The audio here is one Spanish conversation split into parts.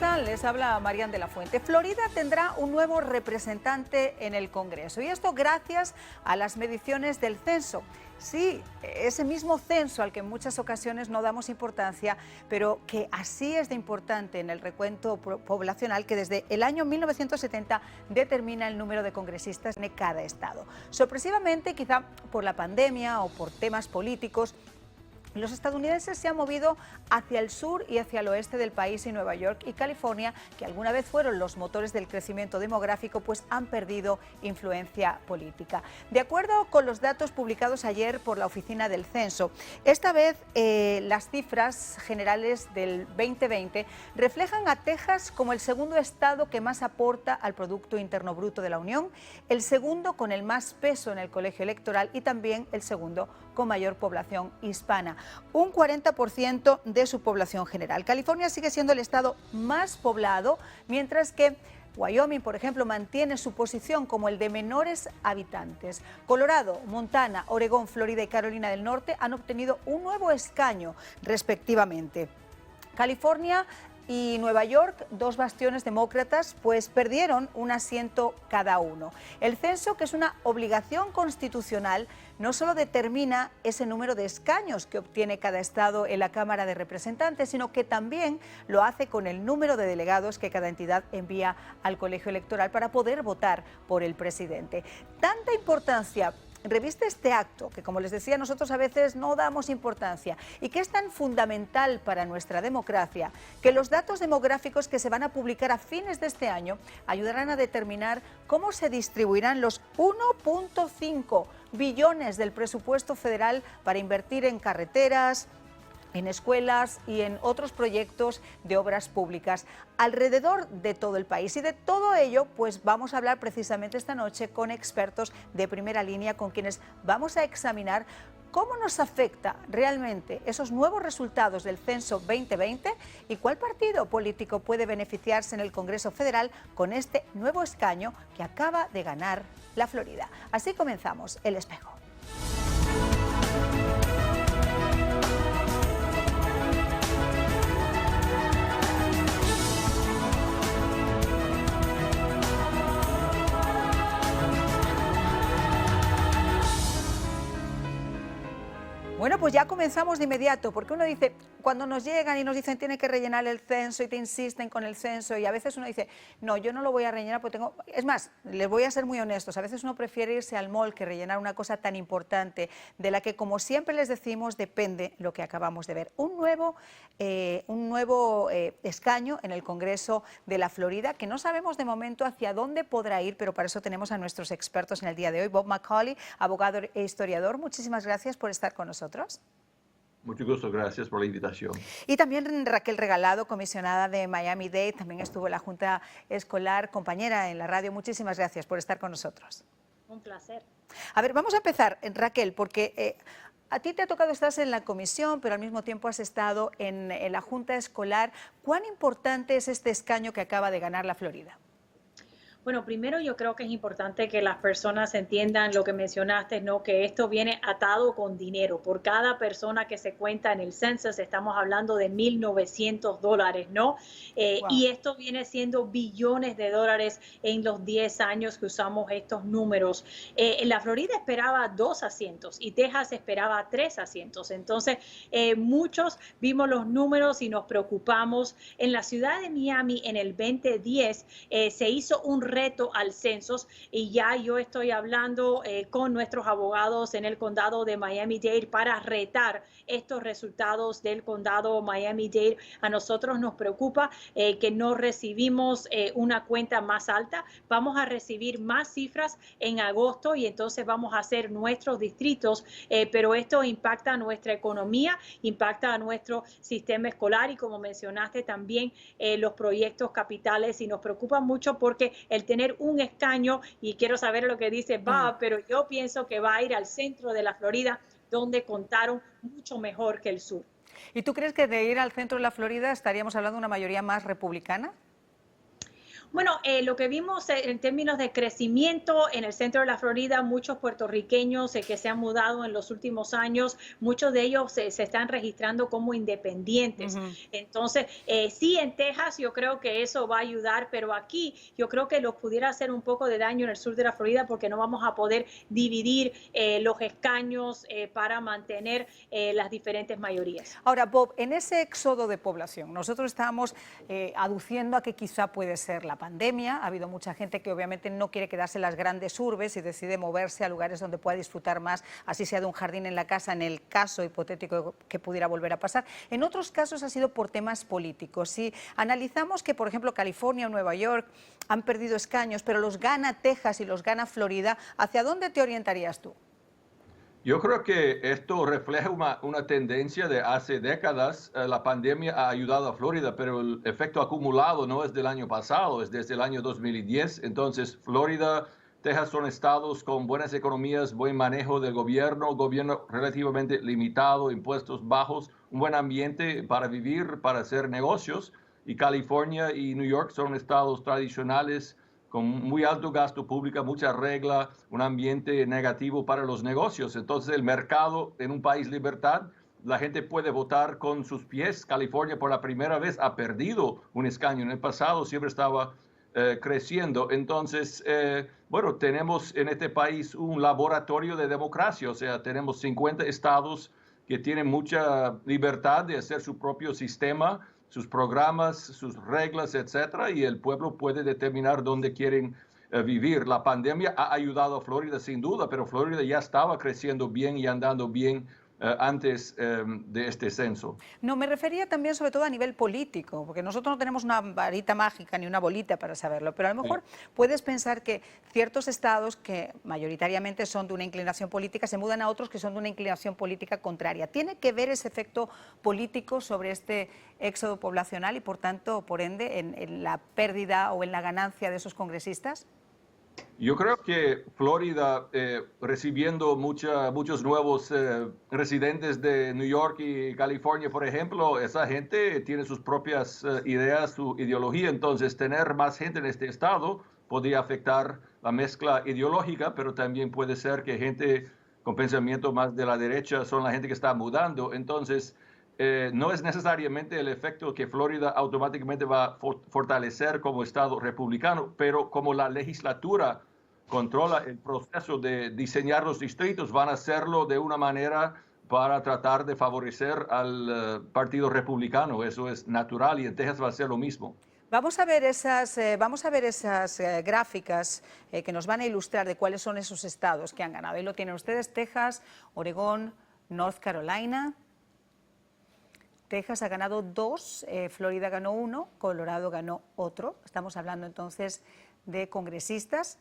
están? Les habla Marian de la Fuente. Florida tendrá un nuevo representante en el Congreso y esto gracias a las mediciones del censo. Sí, ese mismo censo al que en muchas ocasiones no damos importancia, pero que así es de importante en el recuento poblacional que desde el año 1970 determina el número de congresistas de cada estado. Sorpresivamente, quizá por la pandemia o por temas políticos, los estadounidenses se han movido hacia el sur y hacia el oeste del país y Nueva York y California, que alguna vez fueron los motores del crecimiento demográfico, pues han perdido influencia política. De acuerdo con los datos publicados ayer por la Oficina del Censo, esta vez las cifras generales del 2020 reflejan a Texas como el segundo estado que más aporta al Producto Interno Bruto de la Unión, el segundo con el más peso en el colegio electoral y también el segundo con mayor población hispana, un 40% de su población general. California sigue siendo el estado más poblado, mientras que Wyoming, por ejemplo, mantiene su posición como el de menores habitantes. Colorado, Montana, Oregón, Florida y Carolina del Norte han obtenido un nuevo escaño, respectivamente. California y Nueva York, dos bastiones demócratas, pues perdieron un asiento cada uno. El censo, que es una obligación constitucional, no solo determina ese número de escaños que obtiene cada estado en la Cámara de Representantes, sino que también lo hace con el número de delegados que cada entidad envía al colegio electoral para poder votar por el presidente. Tanta importancia reviste este acto, que como les decía, nosotros a veces no damos importancia y que es tan fundamental para nuestra democracia, que los datos demográficos que se van a publicar a fines de este año ayudarán a determinar cómo se distribuirán los 1.5 billones del presupuesto federal para invertir en carreteras, en escuelas y en otros proyectos de obras públicas alrededor de todo el país. Y de todo ello, pues vamos a hablar precisamente esta noche con expertos de primera línea, con quienes vamos a examinar cómo nos afecta realmente esos nuevos resultados del censo 2020 y cuál partido político puede beneficiarse en el Congreso Federal con este nuevo escaño que acaba de ganar la Florida. Así comenzamos El Espejo. Bueno, pues ya comenzamos de inmediato, porque uno dice, cuando nos llegan y nos dicen tiene que rellenar el censo y te insisten con el censo y a veces uno dice, no, yo no lo voy a rellenar porque tengo... Es más, les voy a ser muy honestos, a veces uno prefiere irse al mall que rellenar una cosa tan importante de la que, como siempre les decimos, depende lo que acabamos de ver. Un nuevo escaño en el Congreso de la Florida, que no sabemos de momento hacia dónde podrá ir, pero para eso tenemos a nuestros expertos en el día de hoy. Bob McCauley, abogado e historiador, muchísimas gracias por estar con nosotros. Mucho gusto, gracias por la invitación. Y también Raquel Regalado, comisionada de Miami-Dade, también estuvo en la Junta Escolar, compañera en la radio. Muchísimas gracias por estar con nosotros. Un placer. A ver, vamos a empezar, Raquel, porque a ti te ha tocado estar en la comisión, pero al mismo tiempo has estado en la Junta Escolar. ¿Cuán importante es este escaño que acaba de ganar la Florida? Bueno, primero yo creo que es importante que las personas entiendan lo que mencionaste, ¿no? Que esto viene atado con dinero. Por cada persona que se cuenta en el census estamos hablando de $1,900, ¿no? Wow. Y esto viene siendo billones de dólares en los 10 años que usamos estos números. La Florida esperaba 2 asientos y Texas esperaba 3 asientos. Entonces, muchos vimos los números y nos preocupamos. En la ciudad de Miami, en el 2010, se hizo un reto al censo y ya yo estoy hablando con nuestros abogados en el condado de Miami-Dade para retar estos resultados del condado Miami-Dade. A nosotros nos preocupa que no recibimos una cuenta más alta. Vamos a recibir más cifras en agosto y entonces vamos a hacer nuestros distritos, pero esto impacta a nuestra economía, impacta a nuestro sistema escolar y, como mencionaste, también los proyectos capitales, y nos preocupa mucho porque el tener un escaño, y quiero saber lo que dice Bob, pero yo pienso que va a ir al centro de la Florida, donde contaron mucho mejor que el sur. ¿Y tú crees que de ir al centro de la Florida estaríamos hablando de una mayoría más republicana? Bueno, lo que vimos en términos de crecimiento en el centro de la Florida, muchos puertorriqueños que se han mudado en los últimos años, muchos de ellos se están registrando como independientes. Entonces, sí, en Texas yo creo que eso va a ayudar, pero aquí yo creo que los pudiera hacer un poco de daño en el sur de la Florida porque no vamos a poder dividir los escaños para mantener las diferentes mayorías. Ahora, Bob, en ese éxodo de población, nosotros estábamos aduciendo a que quizá puede ser la pandemia. Ha habido mucha gente que obviamente no quiere quedarse en las grandes urbes y decide moverse a lugares donde pueda disfrutar más, así sea de un jardín en la casa, en el caso hipotético que pudiera volver a pasar. En otros casos ha sido por temas políticos. Si analizamos que, por ejemplo, California o Nueva York han perdido escaños, pero los gana Texas y los gana Florida, ¿hacia dónde te orientarías tú? Yo creo que esto refleja una tendencia de hace décadas. La pandemia ha ayudado a Florida, pero el efecto acumulado no es del año pasado, es desde el año 2010. Entonces, Florida, Texas son estados con buenas economías, buen manejo del gobierno relativamente limitado, impuestos bajos, un buen ambiente para vivir, para hacer negocios. Y California y New York son estados tradicionales con muy alto gasto público, mucha regla, un ambiente negativo para los negocios. Entonces el mercado en un país libertad, la gente puede votar con sus pies. California por la primera vez ha perdido un escaño. En el pasado siempre estaba creciendo. Entonces, bueno, tenemos en este país un laboratorio de democracia, o sea, tenemos 50 estados que tienen mucha libertad de hacer su propio sistema, sus programas, sus reglas, etcétera, y el pueblo puede determinar dónde quieren vivir. La pandemia ha ayudado a Florida sin duda, pero Florida ya estaba creciendo bien y andando bien antes de este censo. No, me refería también sobre todo a nivel político, porque nosotros no tenemos una varita mágica ni una bolita para saberlo, pero a lo mejor puedes pensar que ciertos estados que mayoritariamente son de una inclinación política se mudan a otros que son de una inclinación política contraria. ¿Tiene que ver ese efecto político sobre este éxodo poblacional y por tanto, por ende, en la pérdida o en la ganancia de esos congresistas? Yo creo que Florida, recibiendo muchos nuevos residentes de New York y California, por ejemplo, esa gente tiene sus propias ideas, su ideología. Entonces, tener más gente en este estado podría afectar la mezcla ideológica, pero también puede ser que gente con pensamiento más de la derecha son la gente que está mudando. Entonces, no es necesariamente el efecto que Florida automáticamente va a fortalecer como estado republicano, pero como la legislatura controla el proceso de diseñar los distritos, van a hacerlo de una manera para tratar de favorecer al Partido Republicano. Eso es natural y en Texas va a ser lo mismo. Vamos a ver esas gráficas que nos van a ilustrar de cuáles son esos estados que han ganado. Ahí lo tienen ustedes: Texas, Oregón, North Carolina. Texas ha ganado 2, Florida ganó 1, Colorado ganó otro. Estamos hablando entonces de congresistas.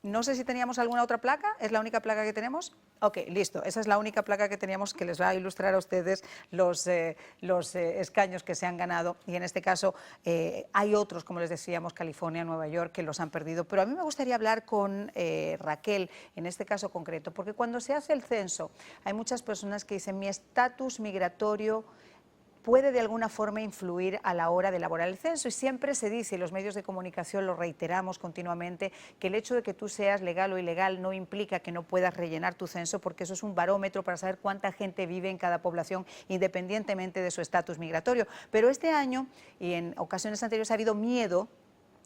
No sé si teníamos alguna otra placa, ¿es la única placa que tenemos? Ok, listo, esa es la única placa que teníamos que les va a ilustrar a ustedes los escaños que se han ganado, y en este caso hay otros, como les decíamos, California, Nueva York, que los han perdido. Pero a mí me gustaría hablar con Raquel, en este caso concreto, porque cuando se hace el censo hay muchas personas que dicen: mi estatus migratorio puede de alguna forma influir a la hora de elaborar el censo, y siempre se dice, y los medios de comunicación lo reiteramos continuamente, que el hecho de que tú seas legal o ilegal no implica que no puedas rellenar tu censo, porque eso es un barómetro para saber cuánta gente vive en cada población independientemente de su estatus migratorio. Pero este año y en ocasiones anteriores ha habido miedo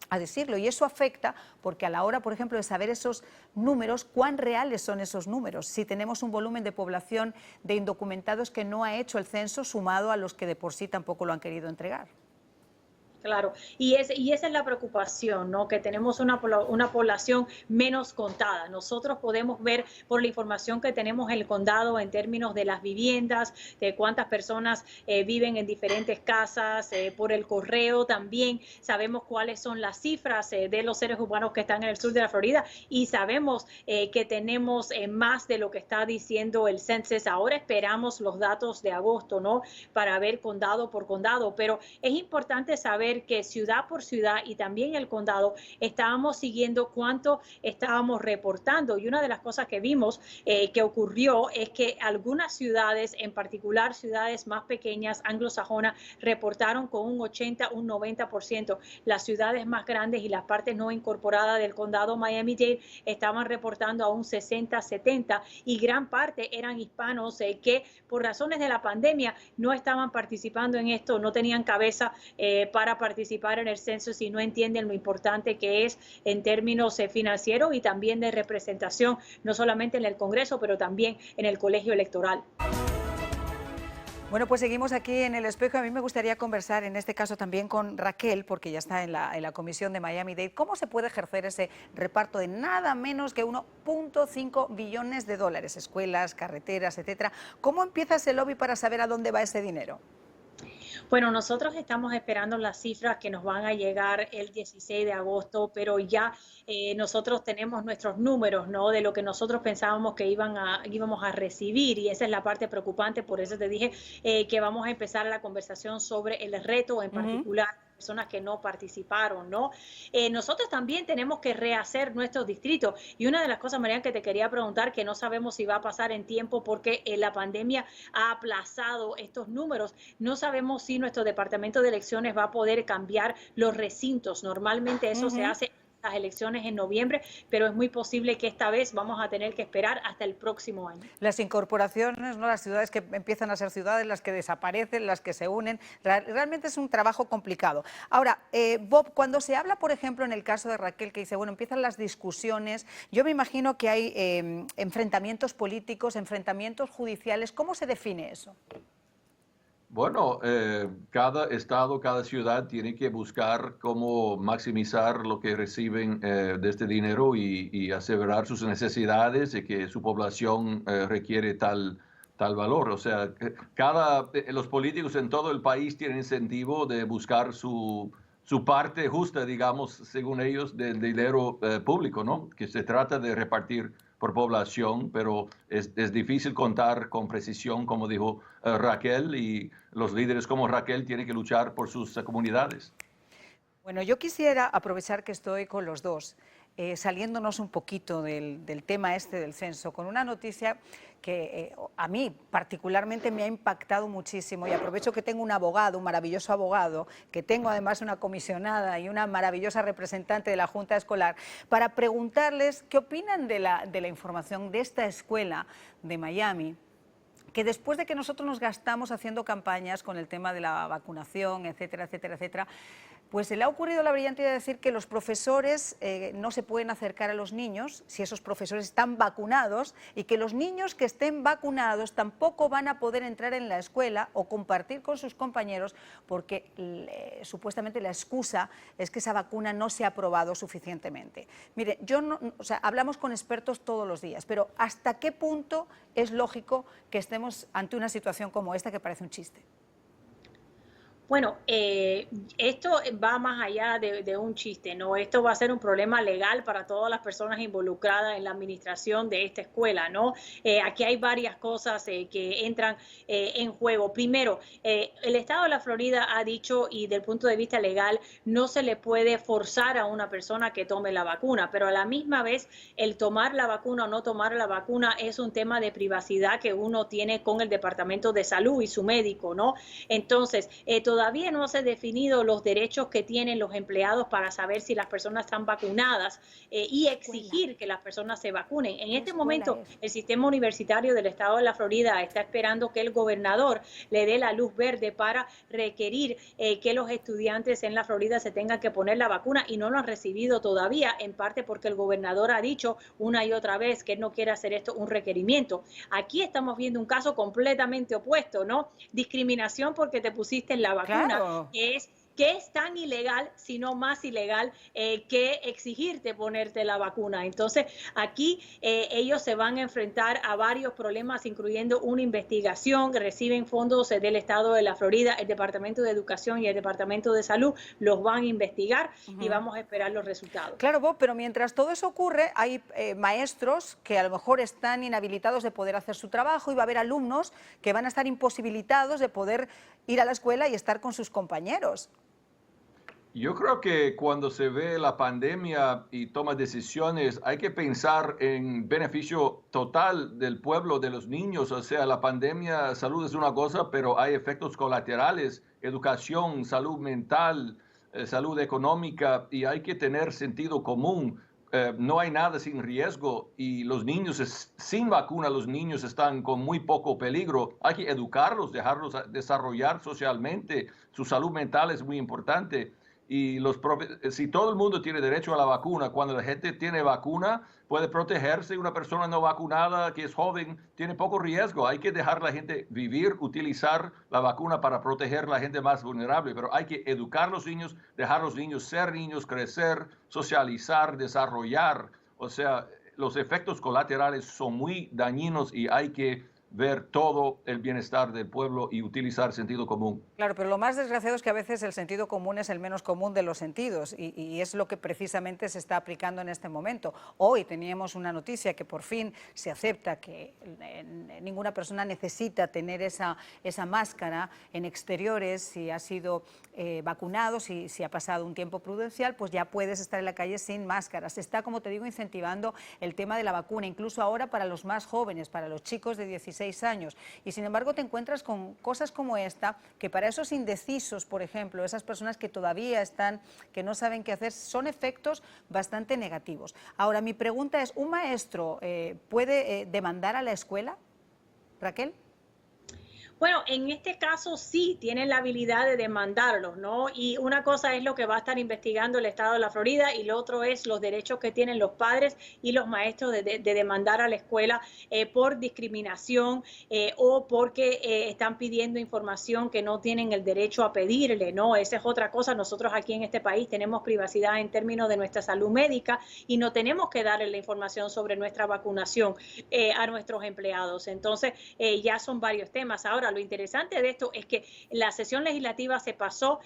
a decirlo, y eso afecta porque a la hora, por ejemplo, de saber esos números, cuán reales son esos números, si tenemos un volumen de población de indocumentados que no ha hecho el censo sumado a los que de por sí tampoco lo han querido entregar. Claro, y esa es la preocupación, ¿no? Que tenemos una población menos contada. Nosotros podemos ver por la información que tenemos en el condado en términos de las viviendas, de cuántas personas viven en diferentes casas, por el correo también. Sabemos cuáles son las cifras de los seres humanos que están en el sur de la Florida, y sabemos que tenemos más de lo que está diciendo el census. Ahora esperamos los datos de agosto, ¿no? Para ver condado por condado, pero es importante saber ver que ciudad por ciudad y también el condado estábamos siguiendo cuánto estábamos reportando. Y una de las cosas que vimos que ocurrió es que algunas ciudades, en particular ciudades más pequeñas, anglosajonas, reportaron con un 80, un 90%. Las ciudades más grandes y las partes no incorporadas del condado Miami-Dade estaban reportando a un 60, 70 y gran parte eran hispanos que por razones de la pandemia no estaban participando en esto, no tenían cabeza para participar en el censo y no entienden lo importante que es en términos financieros y también de representación, no solamente en el Congreso, pero también en el colegio electoral. Bueno, pues seguimos aquí en El Espejo. A mí me gustaría conversar en este caso también con Raquel, porque ya está en la comisión de Miami-Dade. ¿Cómo se puede ejercer ese reparto de nada menos que 1.5 billones de dólares? Escuelas, carreteras, etcétera. ¿Cómo empieza ese lobby para saber a dónde va ese dinero? Bueno, nosotros estamos esperando las cifras que nos van a llegar el 16 de agosto, pero ya nosotros tenemos nuestros números, ¿no? De lo que nosotros pensábamos que íbamos a recibir y esa es la parte preocupante, por eso te dije que vamos a empezar la conversación sobre el reto en particular. Personas que no participaron, ¿no? Nosotros también tenemos que rehacer nuestros distritos y una de las cosas, Marian, que te quería preguntar, que no sabemos si va a pasar en tiempo porque la pandemia ha aplazado estos números, no sabemos si nuestro departamento de elecciones va a poder cambiar los recintos, normalmente eso se hace las elecciones en noviembre, pero es muy posible que esta vez vamos a tener que esperar hasta el próximo año. Las incorporaciones, ¿no? Las ciudades que empiezan a ser ciudades, las que desaparecen, las que se unen, realmente es un trabajo complicado. Ahora, Bob, cuando se habla, por ejemplo, en el caso de Raquel, que dice, bueno, empiezan las discusiones, yo me imagino que hay enfrentamientos políticos, enfrentamientos judiciales, ¿cómo se define eso? Bueno, cada estado, cada ciudad tiene que buscar cómo maximizar lo que reciben de este dinero y aseverar sus necesidades y que su población requiere tal valor. O sea, los políticos en todo el país tienen incentivo de buscar su parte justa, digamos, según ellos, del dinero público, ¿no? Que se trata de repartir por población, pero es difícil contar con precisión, como dijo Raquel, y los líderes como Raquel tienen que luchar por sus comunidades. Bueno, yo quisiera aprovechar que estoy con los dos, saliéndonos un poquito del tema este del censo, con una noticia que a mí particularmente me ha impactado muchísimo y aprovecho que tengo un abogado, un maravilloso abogado, que tengo además una comisionada y una maravillosa representante de la Junta Escolar, para preguntarles qué opinan de la información de esta escuela de Miami, que después de que nosotros nos gastamos haciendo campañas con el tema de la vacunación, etcétera, etcétera, etcétera, pues se le ha ocurrido la brillante idea de decir que los profesores no se pueden acercar a los niños si esos profesores están vacunados y que los niños que estén vacunados tampoco van a poder entrar en la escuela o compartir con sus compañeros porque supuestamente la excusa es que esa vacuna no se ha probado suficientemente. Mire, hablamos con expertos todos los días, pero ¿hasta qué punto es lógico que estemos ante una situación como esta que parece un chiste? Bueno, esto va más allá de un chiste, ¿no? Esto va a ser un problema legal para todas las personas involucradas en la administración de esta escuela, ¿no? Aquí hay varias cosas que entran en juego. Primero, el estado de la Florida ha dicho, y del punto de vista legal, no se le puede forzar a una persona que tome la vacuna, pero a la misma vez, el tomar la vacuna o no tomar la vacuna es un tema de privacidad que uno tiene con el Departamento de Salud y su médico, ¿no? Entonces, todavía no se han definido los derechos que tienen los empleados para saber si las personas están vacunadas y exigir que las personas se vacunen. En este momento, el sistema universitario del estado de la Florida está esperando que el gobernador le dé la luz verde para requerir que los estudiantes en la Florida se tengan que poner la vacuna y no lo han recibido todavía, en parte porque el gobernador ha dicho una y otra vez que él no quiere hacer esto un requerimiento. Aquí estamos viendo un caso completamente opuesto, ¿no? Discriminación porque te pusiste en la vacuna. Claro. Que es tan ilegal, sino más ilegal que exigirte ponerte la vacuna. Entonces, aquí ellos se van a enfrentar a varios problemas, incluyendo una investigación, reciben fondos del estado de la Florida, el Departamento de Educación y el Departamento de Salud los van a investigar y vamos a esperar los resultados. Claro, Bob, pero mientras todo eso ocurre, hay maestros que a lo mejor están inhabilitados de poder hacer su trabajo y va a haber alumnos que van a estar imposibilitados de poder ir a la escuela y estar con sus compañeros. Yo creo que cuando se ve la pandemia y toma decisiones, hay que pensar en beneficio total del pueblo, de los niños. O sea, la pandemia, salud es una cosa, pero hay efectos colaterales, educación, salud mental, salud económica, y hay que tener sentido común. No hay nada sin riesgo y los niños sin vacuna, los niños están con muy poco peligro. Hay que educarlos, dejarlos desarrollar socialmente. Su salud mental es muy importante. Y si todo el mundo tiene derecho a la vacuna, cuando la gente tiene vacuna, puede protegerse. Una persona no vacunada que es joven tiene poco riesgo. Hay que dejar a la gente vivir, utilizar la vacuna para proteger a la gente más vulnerable. Pero hay que educar a los niños, dejar a los niños ser niños, crecer, socializar, desarrollar. O sea, los efectos colaterales son muy dañinos y hay que ver todo el bienestar del pueblo y utilizar sentido común. Claro, pero lo más desgraciado es que a veces el sentido común es el menos común de los sentidos y es lo que precisamente se está aplicando en este momento. Hoy teníamos una noticia que por fin se acepta que ninguna persona necesita tener esa máscara en exteriores si ha sido vacunado, si ha pasado un tiempo prudencial, pues ya puedes estar en la calle sin máscara. Se está, como te digo, incentivando el tema de la vacuna, incluso ahora para los más jóvenes, para los chicos de 16 años. Y sin embargo te encuentras con cosas como esta, que para esos indecisos, por ejemplo, esas personas que todavía están, que no saben qué hacer, son efectos bastante negativos. Ahora, mi pregunta es, ¿un maestro puede demandar a la escuela, Raquel? Bueno, en este caso sí tienen la habilidad de demandarlos, ¿no? Y una cosa es lo que va a estar investigando el estado de la Florida y lo otro es los derechos que tienen los padres y los maestros de demandar a la escuela por discriminación o porque están pidiendo información que no tienen el derecho a pedirle, ¿no? Esa es otra cosa. Nosotros aquí en este país tenemos privacidad en términos de nuestra salud médica y no tenemos que darle la información sobre nuestra vacunación a nuestros empleados. Entonces, ya son varios temas. Ahora, lo interesante de esto es que en la sesión legislativa se pasó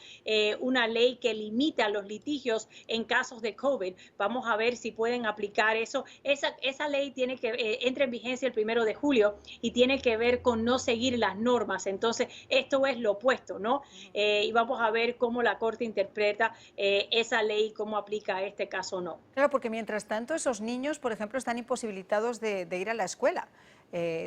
una ley que limita los litigios en casos de COVID. Vamos a ver si pueden aplicar eso. Esa ley tiene que entra en vigencia el 1 de julio y tiene que ver con no seguir las normas. Entonces, esto es lo opuesto, ¿no? Y vamos a ver cómo la Corte interpreta esa ley, cómo aplica a este caso o no. Claro, porque mientras tanto esos niños, por ejemplo, están imposibilitados de ir a la escuela.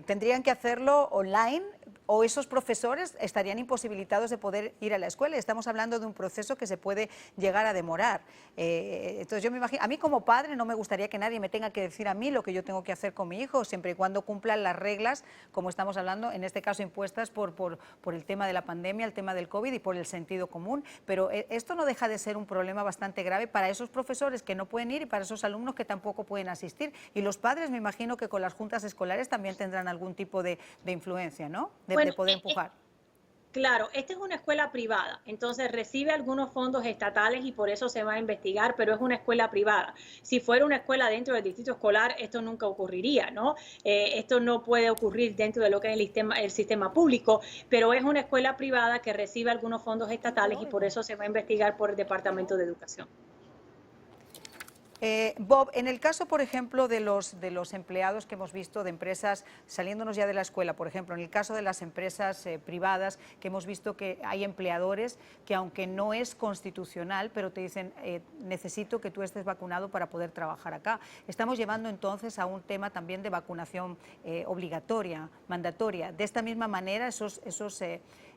Tendrían que hacerlo online o esos profesores estarían imposibilitados de poder ir a la escuela. Estamos hablando de un proceso que se puede llegar a demorar. Entonces yo me imagino, a mí como padre no me gustaría que nadie me tenga que decir a mí lo que yo tengo que hacer con mi hijo, siempre y cuando cumplan las reglas, como estamos hablando, en este caso impuestas por el tema de la pandemia, el tema del COVID y por el sentido común. Pero esto no deja de ser un problema bastante grave para esos profesores que no pueden ir y para esos alumnos que tampoco pueden asistir. Y los padres, me imagino que con las juntas escolares también tendrán algún tipo de influencia, ¿no? De poder empujar. Claro, esta es una escuela privada, entonces recibe algunos fondos estatales y por eso se va a investigar, pero es una escuela privada. Si fuera una escuela dentro del distrito escolar, esto nunca ocurriría, ¿no? Esto no puede ocurrir dentro de lo que es el sistema público, pero es una escuela privada que recibe algunos fondos estatales y por eso se va a investigar por el Departamento de Educación. Bob, en el caso, por ejemplo, de los empleados que hemos visto de empresas, saliéndonos ya de la escuela, por ejemplo, en el caso de las empresas privadas, que hemos visto que hay empleadores que, aunque no es constitucional, pero te dicen, necesito que tú estés vacunado para poder trabajar acá. Estamos llevando entonces a un tema también de vacunación obligatoria, mandatoria. De esta misma manera, esos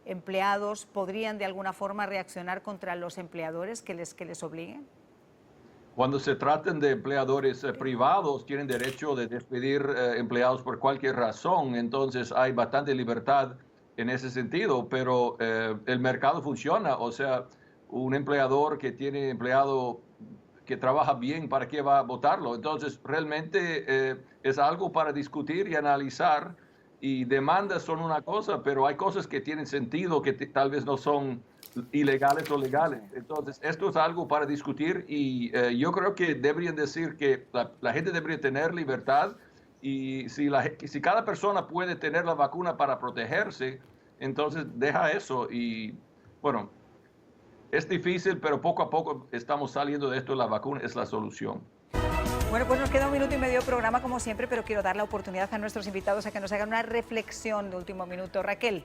empleados podrían de alguna forma reaccionar contra los empleadores que les obliguen. Cuando se tratan de empleadores privados, tienen derecho de despedir empleados por cualquier razón, entonces hay bastante libertad en ese sentido, pero el mercado funciona, o sea, un empleador que tiene empleado que trabaja bien, ¿para qué va a votarlo? Entonces, realmente es algo para discutir y analizar, y demandas son una cosa, pero hay cosas que tienen sentido que tal vez no son ilegales o legales. Entonces, esto es algo para discutir y yo creo que deberían decir que la gente debería tener libertad y si cada persona puede tener la vacuna para protegerse, entonces deja eso y bueno, es difícil, pero poco a poco estamos saliendo de esto, la vacuna es la solución. Bueno, pues nos queda 1 minuto y medio de programa como siempre, pero quiero dar la oportunidad a nuestros invitados a que nos hagan una reflexión de último minuto. Raquel.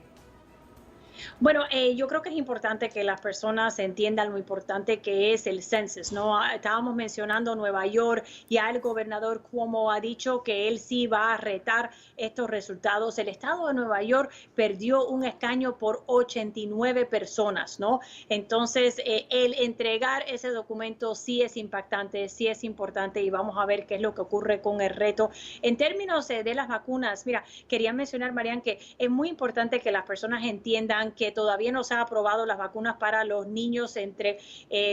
Bueno, yo creo que es importante que las personas entiendan lo importante que es el census, ¿no? Estábamos mencionando Nueva York, ya el gobernador Cuomo ha dicho que él sí va a retar estos resultados. El estado de Nueva York perdió un escaño por 89 personas, ¿no? Entonces, el entregar ese documento sí es impactante, sí es importante y vamos a ver qué es lo que ocurre con el reto. En términos de las vacunas, mira, quería mencionar, Marian, que es muy importante que las personas entiendan que todavía no se han aprobado las vacunas para los niños entre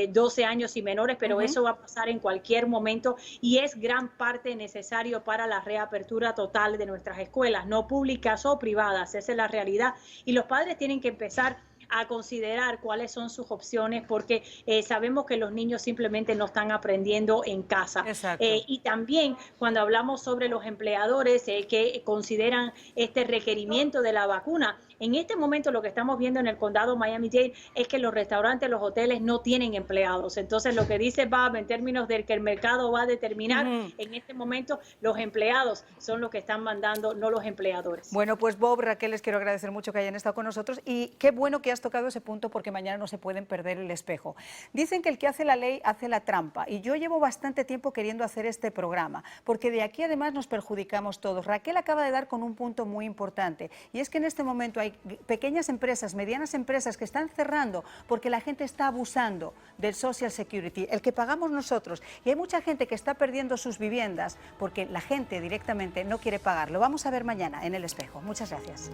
12 años y menores, pero eso va a pasar en cualquier momento y es gran parte necesario para la reapertura total de nuestras escuelas, no públicas o privadas, esa es la realidad. Y los padres tienen que empezar a considerar cuáles son sus opciones porque sabemos que los niños simplemente no están aprendiendo en casa. Y también cuando hablamos sobre los empleadores que consideran este requerimiento de la vacuna, en este momento lo que estamos viendo en el condado Miami-Dade es que los restaurantes, los hoteles no tienen empleados. Entonces lo que dice Bob en términos de que el mercado va a determinar, en este momento los empleados son los que están mandando, no los empleadores. Bueno, pues Bob, Raquel, les quiero agradecer mucho que hayan estado con nosotros y qué bueno que has tocado ese punto porque mañana no se pueden perder el espejo. Dicen que el que hace la ley hace la trampa y yo llevo bastante tiempo queriendo hacer este programa porque de aquí además nos perjudicamos todos. Raquel acaba de dar con un punto muy importante y es que en este momento hay pequeñas empresas, medianas empresas que están cerrando porque la gente está abusando del Social Security, el que pagamos nosotros, y hay mucha gente que está perdiendo sus viviendas porque la gente directamente no quiere pagar. Lo vamos a ver mañana en El Espejo. Muchas gracias.